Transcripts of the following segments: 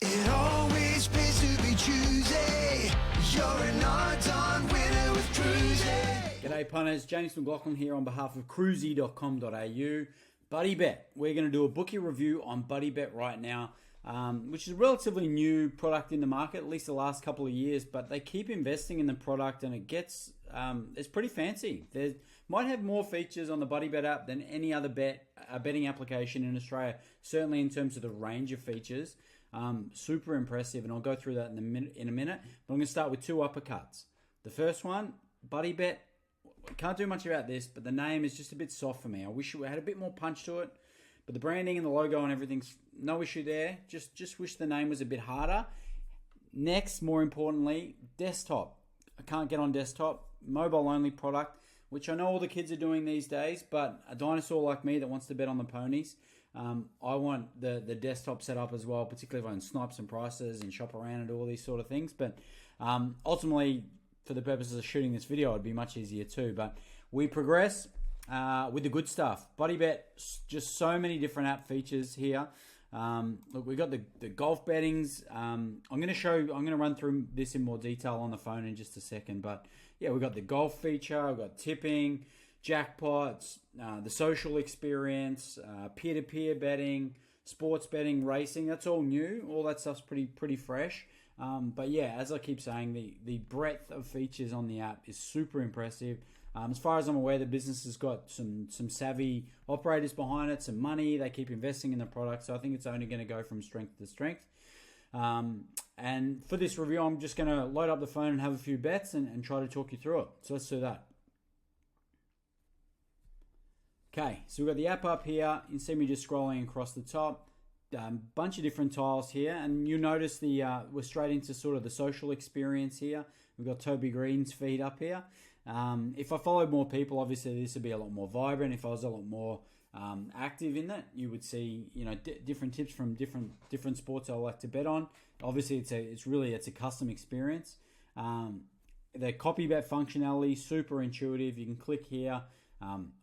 It always pays to be choosy. You're an odds-on winner with Cruzy. G'day punters, James McLaughlin here on behalf of cruzy.com.au. BuddyBet, we're going to do a bookie review on BuddyBet right now, which is a relatively new product in the market, at least the last couple of years, but they keep investing in the product and it's pretty fancy. They might have more features on the BuddyBet app than any other betting application in Australia, certainly in terms of the range of features. Super impressive, and I'll go through that in a minute, but I'm going to start with two uppercuts. The first one, BuddyBet. Can't do much about this, but the name is just a bit soft for me. I wish it had a bit more punch to it, but the branding and the logo and everything's no issue there. Just wish the name was a bit harder. Next, more importantly, desktop. I can't get on desktop. Mobile-only product, which I know all the kids are doing these days, but a dinosaur like me that wants to bet on the ponies, I want the desktop set up as well, particularly if I can snipe some prices and shop around and do all these sort of things. But ultimately, for the purposes of shooting this video, it'd be much easier too. But we progress with the good stuff. BuddyBet, just so many different app features here. Look, we got the golf bettings. I'm going to run through this in more detail on the phone in just a second. But yeah, we got the golf feature. We've got tipping, jackpots, the social experience, peer-to-peer betting, sports betting, racing. That's all new. All that stuff's pretty fresh. But yeah, as I keep saying, the breadth of features on the app is super impressive. As far as I'm aware, the business has got some savvy operators behind it, some money. They keep investing in the product, so I think it's only going to go from strength to strength. And for this review, I'm just going to load up the phone and have a few bets and try to talk you through it. So let's do that. Okay, so we've got the app up here. You can see me just scrolling across the top. Bunch of different tiles here, and you notice we're straight into sort of the social experience here. We've got Toby Green's feed up here. If I followed more people, obviously this would be a lot more vibrant. If I was a lot more active in that, you would see different tips from different sports I like to bet on. Obviously, it's a custom experience. The copy bet functionality, super intuitive. You can click here.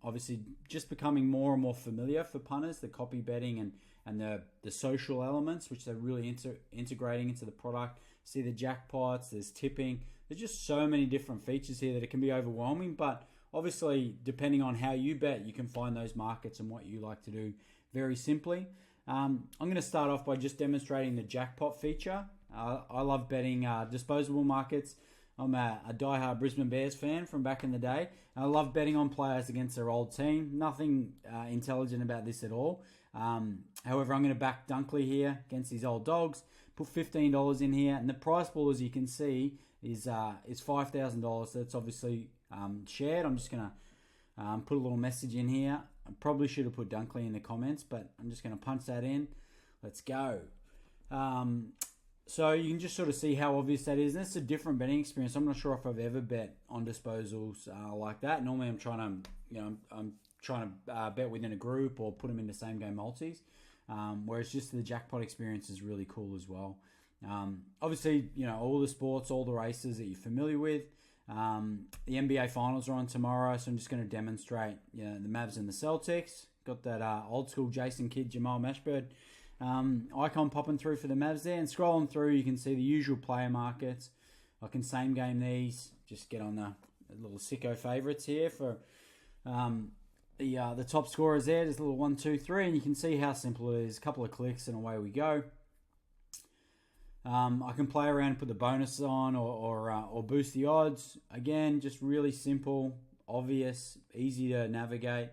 Obviously, just becoming more and more familiar for punters, the copy betting and the social elements, which they're really integrating into the product. See the jackpots, there's tipping. There's just so many different features here that it can be overwhelming, but obviously, depending on how you bet, you can find those markets and what you like to do very simply. I'm going to start off by just demonstrating the jackpot feature. I love betting disposable markets. I'm a diehard Brisbane Bears fan from back in the day. I love betting on players against their old team. Nothing intelligent about this at all. However, I'm going to back Dunkley here against these old dogs. Put $15 in here, and the price pool, as you can see, is $5,000. So it's obviously shared. I'm just going to put a little message in here. I probably should have put Dunkley in the comments, but I'm just going to punch that in. Let's go. So you can just sort of see how obvious that is. And it's a different betting experience. I'm not sure if I've ever bet on disposals like that. Normally, I'm trying to bet within a group or put them in the same game multis. Whereas just the jackpot experience is really cool as well. Obviously, all the sports, all the races that you're familiar with. The NBA finals are on tomorrow, so I'm just going to demonstrate the Mavs and the Celtics. Got that old school Jason Kidd, Jamal Mashburn icon popping through for the Mavs there, and scrolling through you can see the usual player markets. I can same game these, just get on the little sicko favourites here for the top scorers there. There's a little 1, 2, 3, and you can see how simple it is. A couple of clicks and away we go. I can play around and put the bonus on or boost the odds. Again, just really simple, obvious, easy to navigate.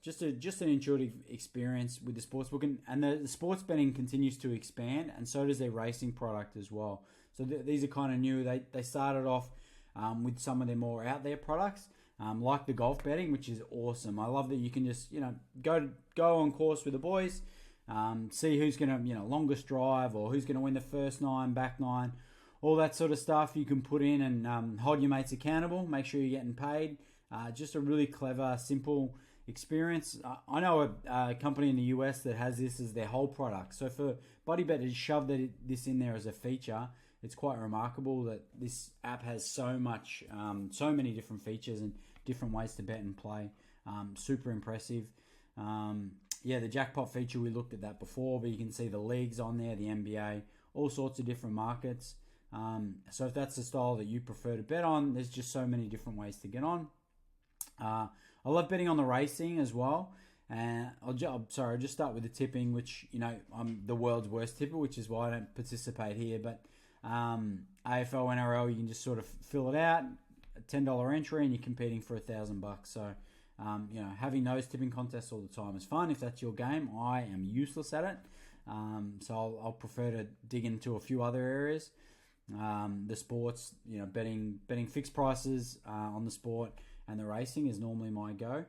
Just an intuitive experience with the sportsbook, and the sports betting continues to expand, and so does their racing product as well. So these are kind of new. They started off with some of their more out there products, like the golf betting, which is awesome. I love that you can just go on course with the boys, see who's gonna longest drive or who's gonna win the first 9, back 9, all that sort of stuff. You can put in and hold your mates accountable. Make sure you're getting paid. Just a really clever, simple experience. I know a company in the US that has this as their whole product. So for BuddyBet to shove this in there as a feature, it's quite remarkable that this app has so many different features and different ways to bet and play. Super impressive. yeah, the jackpot feature, we looked at that before, but you can see the leagues on there, the NBA, all sorts of different markets. So if that's the style that you prefer to bet on, there's just so many different ways to get on. I love betting on the racing as well. I'll just start with the tipping, which, I'm the world's worst tipper, which is why I don't participate here. But AFL, NRL, you can just sort of fill it out, a $10 entry, and you're competing for $1,000. So, having those tipping contests all the time is fun. If that's your game, I am useless at it. So I'll prefer to dig into a few other areas. The sports, betting fixed prices on the sport and the racing is normally my go.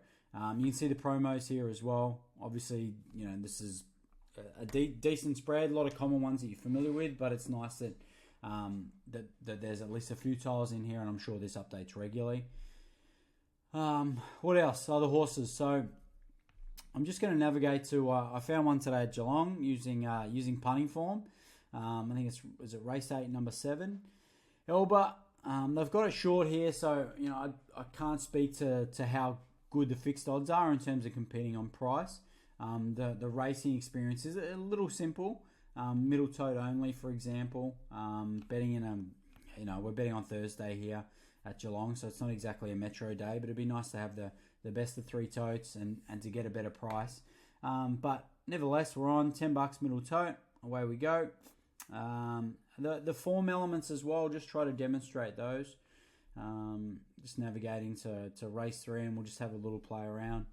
You can see the promos here as well. Obviously, this is a decent spread, a lot of common ones that you're familiar with, but it's nice that that there's at least a few tiles in here, and I'm sure this updates regularly. What else? Other horses. So I'm just going to navigate to. I found one today at Geelong using punting form. I think is it race 8, number 7, Elba. They've got it short here, so I can't speak to how good the fixed odds are in terms of competing on price. The racing experience is a little simple. Middle tote only, for example. Betting we're betting on Thursday here at Geelong, so it's not exactly a metro day, but it'd be nice to have the best of 3 totes and to get a better price. But nevertheless, we're on $10 middle tote. Away we go. The form elements as well, just try to demonstrate those. Just navigating to race 3, and we'll just have a little play around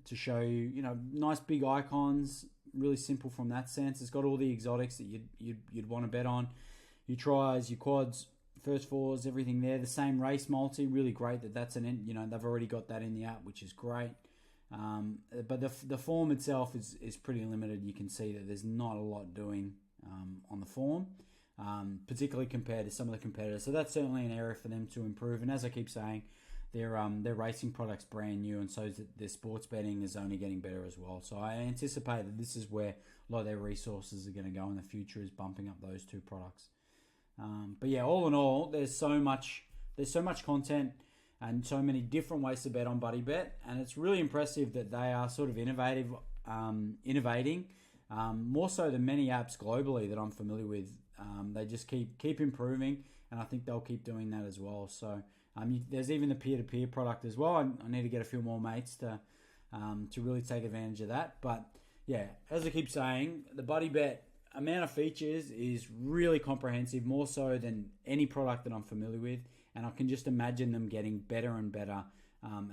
to show you, nice big icons, really simple from that sense. It's got all the exotics that you'd want to bet on. Your tries, your quads, first fours, everything there. The same race multi, really great that's they've already got that in the app, which is great. But the form itself is pretty limited. You can see that there's not a lot doing on the form, particularly compared to some of the competitors. So that's certainly an area for them to improve. And as I keep saying, their racing product's brand new, and so their sports betting is only getting better as well. So I anticipate that this is where a lot of their resources are going to go in the future, is bumping up those 2 products. But yeah, all in all, there's so much content and so many different ways to bet on BuddyBet, and it's really impressive that they are sort of innovating more so than many apps globally that I'm familiar with. They just keep improving, and I think they'll keep doing that as well. So there's even the peer-to-peer product as well. I need to get a few more mates to really take advantage of that. But yeah, as I keep saying, the BuddyBet amount of features is really comprehensive, more so than any product that I'm familiar with, and I can just imagine them getting better and better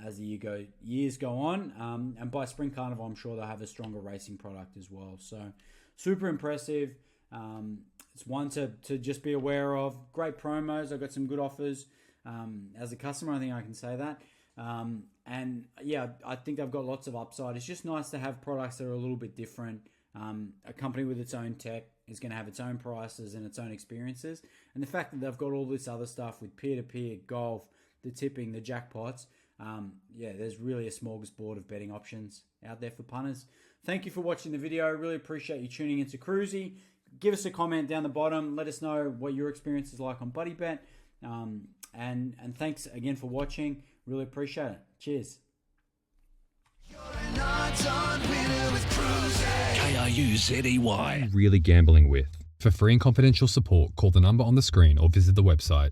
as the years go on. And by Spring Carnival, I'm sure they'll have a stronger racing product as well. So super impressive. It's one to just be aware of. Great promos. I've got some good offers. As a customer, I think I can say that. And yeah, I think they've got lots of upside. It's just nice to have products that are a little bit different. A company with its own tech is going to have its own prices and its own experiences. And the fact that they've got all this other stuff with peer-to-peer, golf, the tipping, the jackpots, there's really a smorgasbord of betting options out there for punters. Thank you for watching the video. I really appreciate you tuning into Cruzy. Give us a comment down the bottom. Let us know what your experience is like on BuddyBet. And thanks again for watching. Really appreciate it. Cheers. You're an odds-on winner with Cruzy. KRUZEY. Really gambling with. For free and confidential support, call the number on the screen or visit the website.